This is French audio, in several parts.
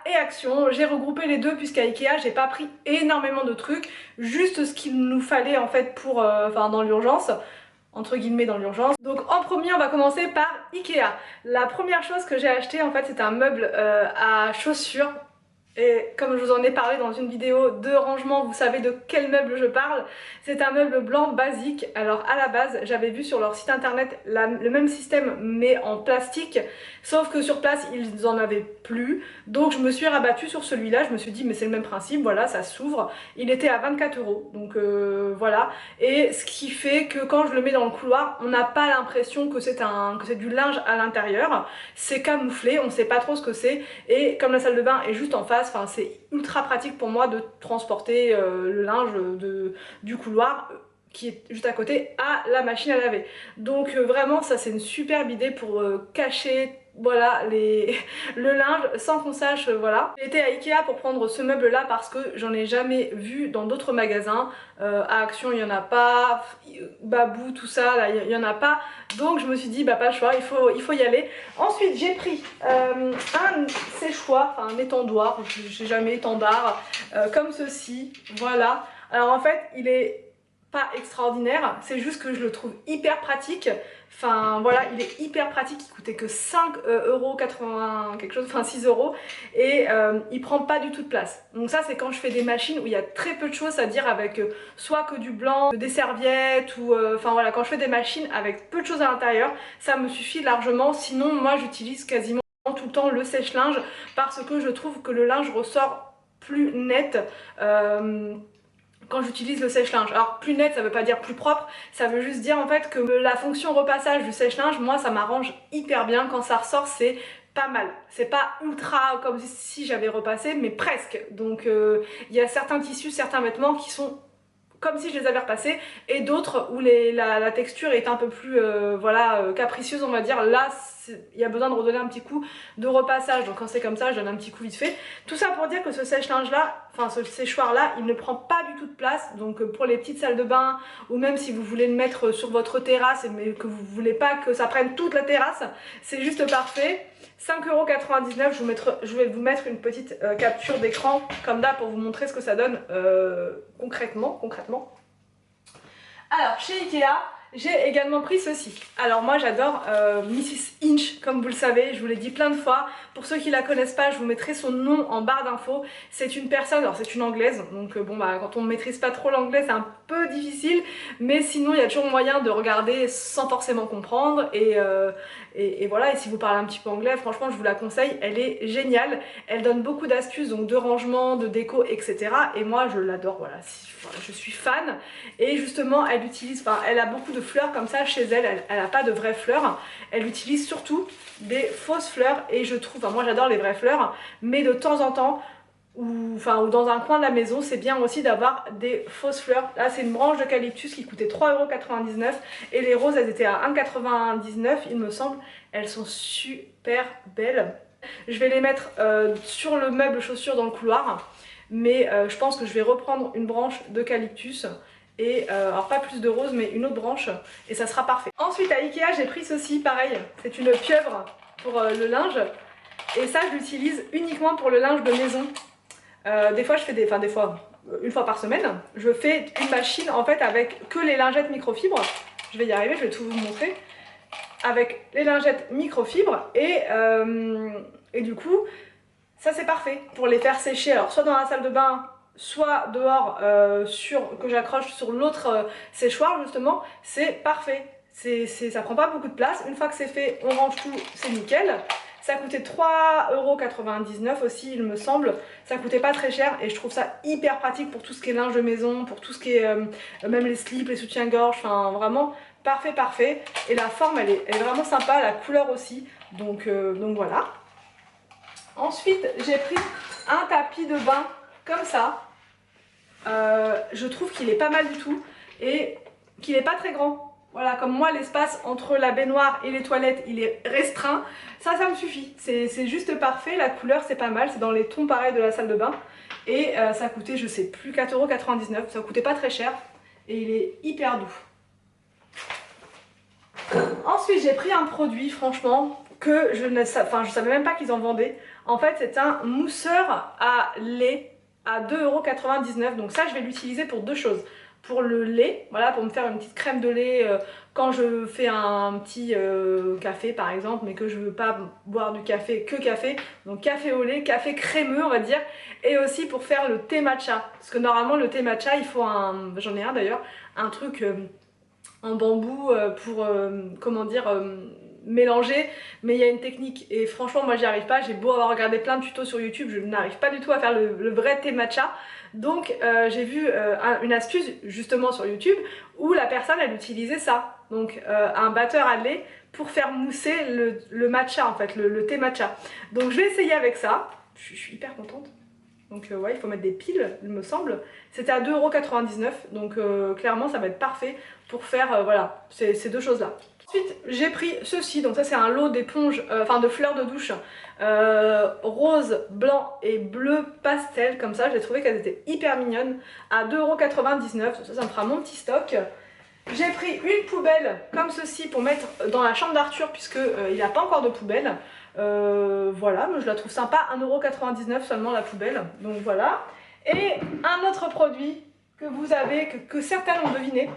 et Action. J'ai regroupé les deux puisqu'à Ikea j'ai pas pris énormément de trucs, juste ce qu'il nous fallait en fait pour, dans l'urgence. Entre guillemets dans l'urgence. Donc en premier on va commencer par Ikea. La première chose que j'ai acheté en fait c'est un meuble à chaussures. Et comme je vous en ai parlé dans une vidéo de rangement, vous savez de quel meuble je parle. C'est un meuble blanc basique. Alors à la base, j'avais vu sur leur site internet le même système mais en plastique. Sauf que sur place, ils en avaient plus. Donc je me suis rabattue sur celui-là. Je me suis dit mais c'est le même principe, voilà, ça s'ouvre. Il était à 24 €. Donc voilà. Et ce qui fait que quand je le mets dans le couloir, on n'a pas l'impression que c'est du linge à l'intérieur. C'est camouflé, on ne sait pas trop ce que c'est. Et comme la salle de bain est juste en face, enfin, c'est ultra pratique pour moi de transporter le linge du couloir qui est juste à côté à la machine à laver. Donc vraiment ça c'est une superbe idée pour cacher voilà le linge sans qu'on sache, voilà. J'ai été à Ikea pour prendre ce meuble là parce que j'en ai jamais vu dans d'autres magasins. À Action il y en a pas, Babou tout ça là il y en a pas, donc je me suis dit bah pas le choix, il faut y aller. Ensuite j'ai pris un séchoir, enfin un étendoir, j'ai jamais étendard, comme ceci, voilà. Alors en fait il est pas extraordinaire, c'est juste que je le trouve hyper pratique. Enfin voilà, il est hyper pratique, il coûtait que 5,80 € quelque chose, enfin 6 € et il prend pas du tout de place. Donc ça c'est quand je fais des machines où il y a très peu de choses, c'est-à-dire avec soit que du blanc, des serviettes ou enfin voilà, quand je fais des machines avec peu de choses à l'intérieur, ça me suffit largement. Sinon moi j'utilise quasiment tout le temps le sèche-linge parce que je trouve que le linge ressort plus net. Quand j'utilise le sèche-linge. Alors plus net ça veut pas dire plus propre, ça veut juste dire en fait que la fonction repassage du sèche-linge, moi ça m'arrange hyper bien, quand ça ressort c'est pas mal. C'est pas ultra comme si j'avais repassé mais presque. Donc il y a certains tissus, certains vêtements qui sont comme si je les avais repassés et d'autres où la texture est un peu plus capricieuse on va dire. Là il y a besoin de redonner un petit coup de repassage, donc quand c'est comme ça je donne un petit coup vite fait. Tout ça pour dire que ce sèche-linge là, enfin ce séchoir là, il ne prend pas du tout de place. Donc pour les petites salles de bain ou même si vous voulez le mettre sur votre terrasse mais que vous voulez pas que ça prenne toute la terrasse, c'est juste parfait. 5,99 €, je vais vous mettre une petite capture d'écran comme d'hab pour vous montrer ce que ça donne concrètement. Alors chez Ikea, j'ai également pris ceci. Alors moi j'adore Mrs Inch, comme vous le savez, je vous l'ai dit plein de fois. Pour ceux qui la connaissent pas, je vous mettrai son nom en barre d'infos. C'est une personne, alors c'est une anglaise, donc bon bah quand on ne maîtrise pas trop l'anglais c'est un peu difficile, mais sinon il y a toujours moyen de regarder sans forcément comprendre et voilà. Et si vous parlez un petit peu anglais, franchement je vous la conseille, elle est géniale. Elle donne beaucoup d'astuces, donc de rangement, de déco, etc. Et moi je l'adore, voilà, je suis fan. Et justement elle utilise, enfin elle a beaucoup de fleurs comme ça chez elle, elle n'a pas de vraies fleurs, elle utilise surtout des fausses fleurs et je trouve, enfin moi j'adore les vraies fleurs, mais de temps en temps ou dans un coin de la maison c'est bien aussi d'avoir des fausses fleurs. Là c'est une branche d'eucalyptus qui coûtait 3,99 € et les roses elles étaient à 1,99 € il me semble. Elles sont super belles. Je vais les mettre sur le meuble chaussures dans le couloir, mais je pense que je vais reprendre une branche d'eucalyptus et alors pas plus de rose mais une autre branche et ça sera parfait. Ensuite à Ikea j'ai pris ceci, pareil, c'est une pieuvre pour le linge et ça je l'utilise uniquement pour le linge de maison. Des fois je fais une fois par semaine, je fais une machine en fait avec que les lingettes microfibres. Je vais y arriver, je vais tout vous montrer. Avec les lingettes microfibres et du coup ça c'est parfait pour les faire sécher, alors soit dans la salle de bain soit dehors que j'accroche sur l'autre séchoir justement, c'est parfait. Ça prend pas beaucoup de place, une fois que c'est fait on range tout, c'est nickel. Ça coûtait 3,99 € aussi il me semble, ça coûtait pas très cher et je trouve ça hyper pratique pour tout ce qui est linge de maison, pour tout ce qui est même les slips, les soutiens-gorge, enfin vraiment parfait. Et la forme elle est vraiment sympa, la couleur aussi, donc voilà. Ensuite j'ai pris un tapis de bain comme ça. Je trouve qu'il est pas mal du tout et qu'il est pas très grand. Voilà, comme moi l'espace entre la baignoire et les toilettes il est restreint, ça me suffit, c'est juste parfait. La couleur c'est pas mal, c'est dans les tons pareils de la salle de bain et ça coûtait je sais plus 4,99 €, ça coûtait pas très cher et il est hyper doux. Ensuite j'ai pris un produit franchement que je savais même pas qu'ils en vendaient. En fait c'est un mousseur à lait à 2,99 €. Donc ça je vais l'utiliser pour deux choses. Pour le lait, voilà, pour me faire une petite crème de lait quand je fais un petit café par exemple, mais que je veux pas boire du café que café. Donc café au lait, café crémeux on va dire. Et aussi pour faire le thé matcha. Parce que normalement le thé matcha il faut j'en ai un d'ailleurs, un truc en bambou pour, comment dire, mélanger, mais il y a une technique et franchement moi j'y arrive pas. J'ai beau avoir regardé plein de tutos sur YouTube, je n'arrive pas du tout à faire le vrai thé matcha. Donc j'ai vu une astuce justement sur YouTube où la personne elle utilisait ça, donc un batteur à lait pour faire mousser le matcha en fait, le thé matcha. Donc je vais essayer avec ça, je suis hyper contente. Donc ouais, il faut mettre des piles, il me semble. C'était à 2,99 €, donc clairement ça va être parfait pour faire voilà, ces deux choses là. Ensuite j'ai pris ceci, donc ça c'est un lot d'éponges, enfin de fleurs de douche rose, blanc et bleu pastel, comme ça j'ai trouvé qu'elles étaient hyper mignonnes, à 2,99 €, ça me fera mon petit stock. J'ai pris une poubelle comme ceci pour mettre dans la chambre d'Arthur puisque il n'a pas encore de poubelle. Voilà, mais je la trouve sympa, 1,99 € seulement la poubelle, donc voilà. Et un autre produit que vous avez, que certains ont deviné,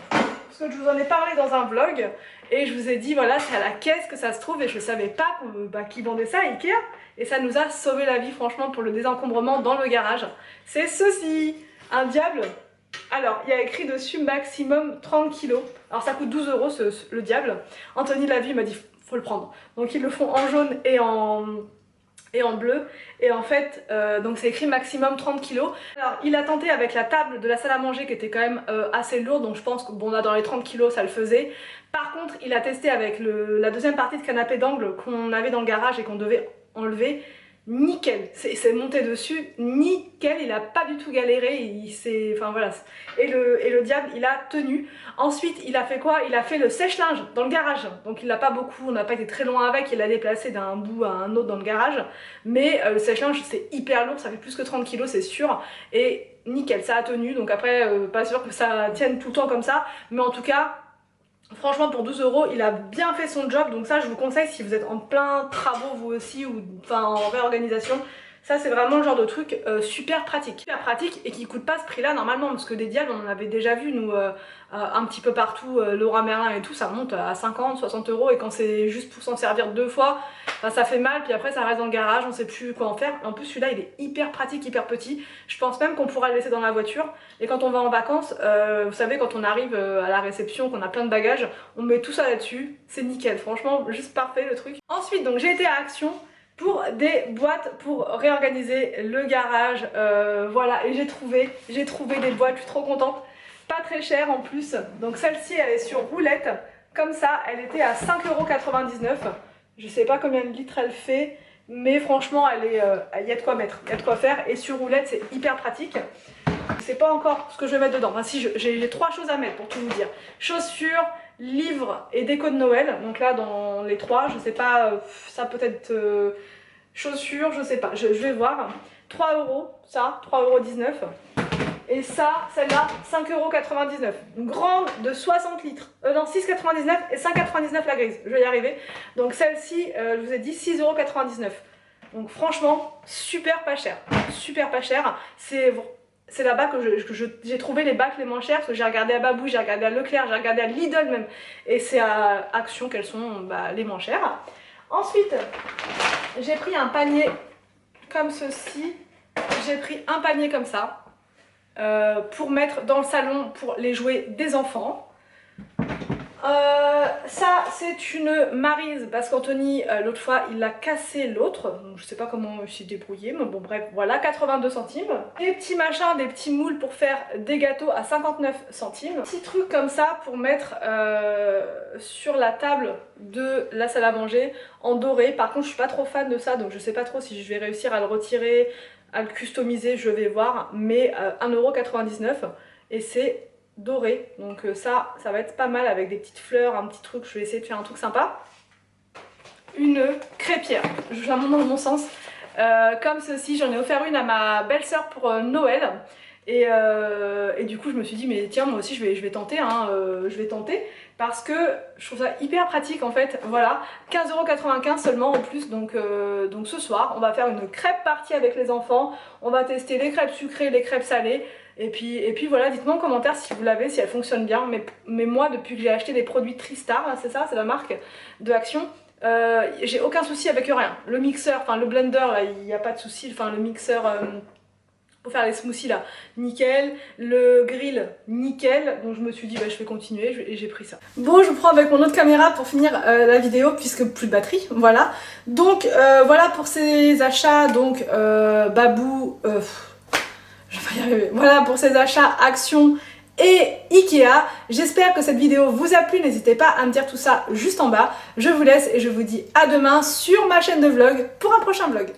parce que je vous en ai parlé dans un vlog, et je vous ai dit voilà c'est à la caisse que ça se trouve et je savais pas qu'ils vendaient ça à Ikea. Et ça nous a sauvé la vie franchement pour le désencombrement dans le garage. C'est ceci, un diable. Alors, il y a écrit dessus maximum 30 kg. Alors ça coûte 12 € le diable. Anthony l'a vu, il m'a dit faut le prendre. Donc ils le font en jaune et en bleu. Et en fait, donc c'est écrit maximum 30 kg. Alors il a tenté avec la table de la salle à manger qui était quand même assez lourde. Donc je pense que bon là dans les 30 kg ça le faisait. Par contre il a testé avec la deuxième partie de canapé d'angle qu'on avait dans le garage et qu'on devait enlever. Nickel, c'est monté dessus, nickel, il a pas du tout galéré, enfin voilà. Et le diable il a tenu. Ensuite il a fait quoi? Il a fait le sèche-linge dans le garage. Donc il l'a pas beaucoup, on n'a pas été très loin avec, il l'a déplacé d'un bout à un autre dans le garage. Mais le sèche-linge c'est hyper lourd, ça fait plus que 30 kg c'est sûr. Et nickel, ça a tenu, donc après pas sûr que ça tienne tout le temps comme ça. Mais en tout cas, franchement pour 12 € il a bien fait son job, donc ça je vous conseille si vous êtes en plein travaux vous aussi ou enfin en réorganisation. Ça c'est vraiment le genre de truc super pratique et qui coûte pas ce prix là normalement, parce que des diables on en avait déjà vu nous un petit peu partout, Leroy Merlin et tout, ça monte à 50, 60 € et quand c'est juste pour s'en servir deux fois, bah, ça fait mal, puis après ça reste dans le garage, on sait plus quoi en faire. En plus celui-là il est hyper pratique, hyper petit, je pense même qu'on pourra le laisser dans la voiture. Et quand on va en vacances, vous savez quand on arrive à la réception, qu'on a plein de bagages, on met tout ça là-dessus, c'est nickel, franchement juste parfait le truc. Ensuite donc j'ai été à Action pour des boîtes pour réorganiser le garage, voilà, et j'ai trouvé des boîtes, je suis trop contente, pas très chères en plus. Donc celle-ci elle est sur roulette, comme ça, elle était à 5,99 €. Je sais pas combien de litres elle fait, mais franchement elle est, il y a de quoi mettre, il y a de quoi faire, et sur roulette c'est hyper pratique. C'est pas encore ce que je vais mettre dedans, enfin si j'ai trois choses à mettre pour tout vous dire. Chaussures, livres et déco de Noël, donc là dans les trois, je sais pas, ça peut être chaussures, je sais pas, je vais voir. 3 €, ça, 3,19 €. Et ça, celle-là, 5,99 €. Une grande de 60 litres. Non, 6,99 € et 5,99 € la grise. Je vais y arriver. Donc celle-ci, je vous ai dit 6,99 €. Donc franchement, super pas cher. Super pas cher. C'est là-bas que j'ai trouvé les bacs les moins chers, parce que j'ai regardé à Babou, j'ai regardé à Leclerc, j'ai regardé à Lidl même. Et c'est à Action qu'elles sont les moins chères. Ensuite, j'ai pris un panier comme ceci. J'ai pris un panier comme ça. Pour mettre dans le salon pour les jouets des enfants. Ça c'est une Maryse parce qu'Anthony l'autre fois il a cassé l'autre, donc je sais pas comment il s'est débrouillé, mais bon bref voilà, 82 centimes. Des petits machins, des petits moules pour faire des gâteaux à 59 centimes. Petit truc comme ça pour mettre sur la table de la salle à manger en doré. Par contre je suis pas trop fan de ça, donc je sais pas trop si je vais réussir à le retirer, à le customiser, je vais voir, mais 1,99 € et c'est doré, donc ça va être pas mal avec des petites fleurs, un petit truc, je vais essayer de faire un truc sympa. Une crêpière, je la montre dans le bon sens, comme ceci, j'en ai offert une à ma belle-sœur pour Noël, Et du coup je me suis dit mais tiens moi aussi je vais tenter, hein, je vais tenter parce que je trouve ça hyper pratique en fait, voilà, 15,95 € seulement en plus, donc ce soir on va faire une crêpe party avec les enfants, on va tester les crêpes sucrées, les crêpes salées, et puis voilà, dites-moi en commentaire si vous l'avez, si elles fonctionnent bien, mais moi depuis que j'ai acheté des produits Tristar, c'est ça, c'est la marque de Action, j'ai aucun souci avec rien. Le mixeur, enfin le blender là, il n'y a pas de souci, enfin le mixeur pour faire les smoothies là, nickel, le grill, nickel, donc je me suis dit bah je vais continuer et j'ai pris ça. Bon, je vous prends avec mon autre caméra pour finir la vidéo puisque plus de batterie, voilà. Donc voilà pour ces achats, donc Babou, je vais pas y arriver, voilà pour ces achats Action et Ikea. J'espère que cette vidéo vous a plu, n'hésitez pas à me dire tout ça juste en bas. Je vous laisse et je vous dis à demain sur ma chaîne de vlog pour un prochain vlog.